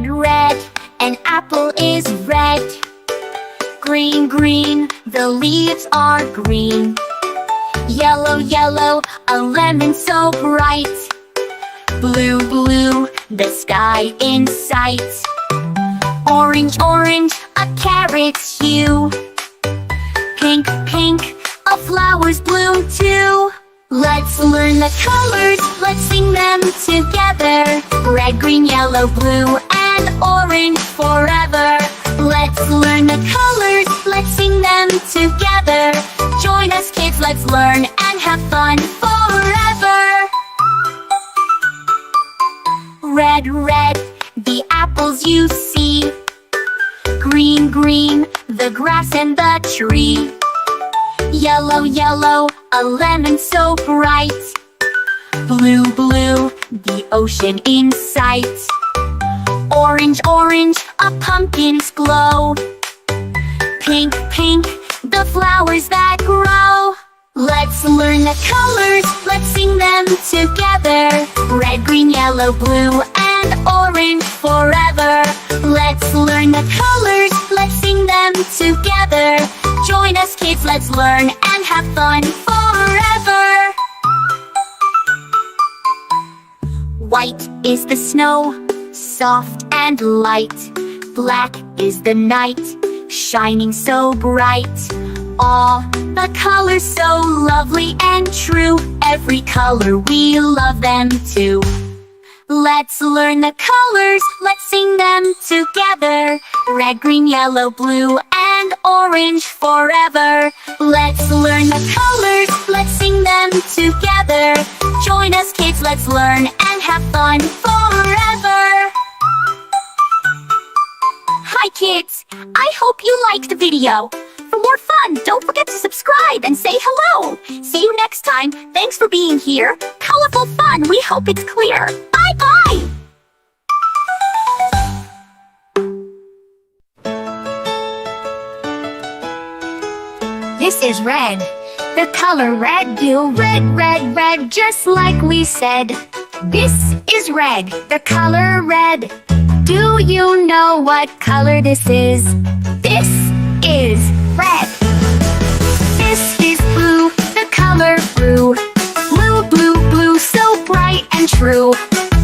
Red, red, an apple is red. Green, green, the leaves are green. Yellow, yellow, a lemon so bright. Blue, blue, the sky in sight. Orange, orange, a carrot's hue. Pink, pink, a flower's bloom too. Let's learn the colors, let's sing them together. Red, green, yellow, blue, and orange forever. Let's learn the colors, let's sing them together. Join us kids, let's learn and have fun forever. Red, red, the apples you see. Green, green, the grass and the tree. Yellow, yellow, a lemon so bright. Blue, blue, the ocean in sight. Orange, orange, a pumpkin's glow. Pink, pink, the flowers that grow. Let's learn the colors, let's sing them together. Red, green, yellow, blue, and orange forever. Let's learn the colors, let's sing them together. Join us kids, let's learn and have fun forever. White is the snow, soft and light. Black is the night, shining so bright. All the colors so lovely and true. Every color we love them too. Let's learn the colors, let's sing them together. Red, green, yellow, blue, and orange forever. Let's learn the colors, let's sing them together. Join us kids, let's learn and have fun forever. Hi kids, I hope you liked the video. For more fun, don't forget to subscribe and say hello. See you next time. Thanks for being here. Colorful fun, we hope it's clear. Bye-bye! This is red. The color red, do red, red, red, just like we said. This is red, the color red. Do you know what color this is? This is red. This is blue, the color blue. Blue, blue, blue, so bright and true.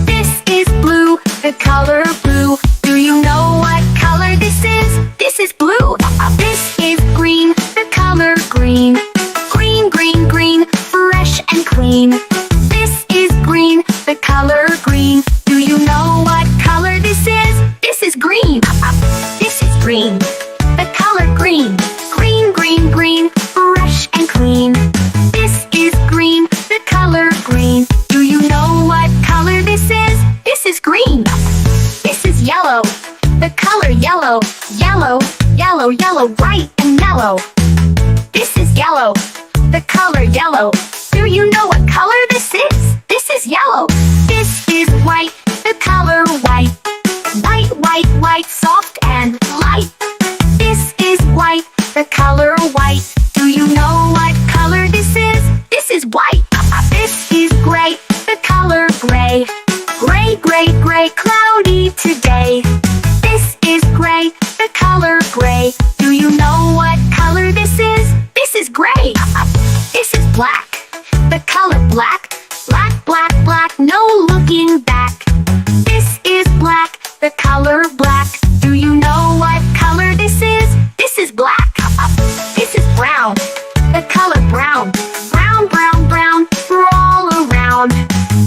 This is blue, the color blue. Do you know what color this is? This is blue. This is green, the color green. Green, green, green, fresh and clean. This is green, the color green. Do you know what color this is? This is green. This is green, the color green. Green, green, green, fresh and clean. This is green, the color green. Do you know what color this is? This is green. This is yellow, the color yellow. Yellow, yellow, yellow, bright and yellow. This is yellow, the color yellow. Do you know what color this is? This is yellow. This is white, the color white. White, white, white, soft and light. This is white, the color white. Do you know what color this is? This is white. This is gray, the color gray. Gray, gray, gray, cloudy today. This is gray, the color gray. Do you know what color this is? This is gray. This is black, the color black. Black, black, black, no looking back. This is black, the color black. Do you know what color this is? This is black. This is brown, the color brown. Brown, brown, brown, all around.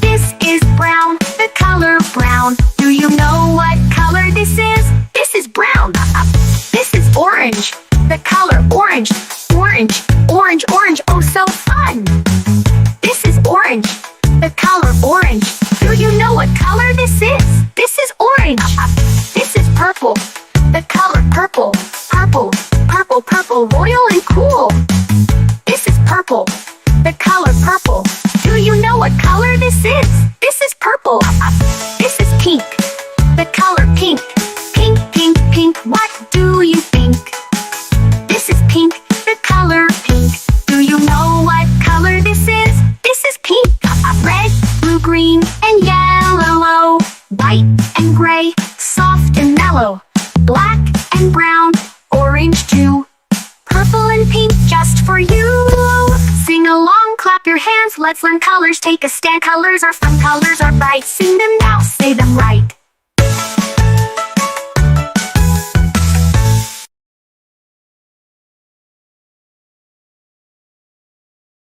This is brown, the color brown. Do you know what color this is? This is brown. This is orange, the color orange. Orange, orange, orange, oh so fun. This is orange, the color orange. Do you know what color this is? This is orange. This is purple, the color purple. Purple, purple, purple, royal and cool. This is purple, the color purple. Do you know what color this is? This is purple. This is pink, the color pink. Pink, pink, pink, what do you think? This is pink, the color pink. Do you know what color this is? This is pink. Red, blue, green, and yellow. White and gray, soft yellow, black and brown, orange too, purple and pink just for you. Sing along, clap your hands, let's learn colors, take a stand. Colors are fun, colors are bright. Sing them now, say them right.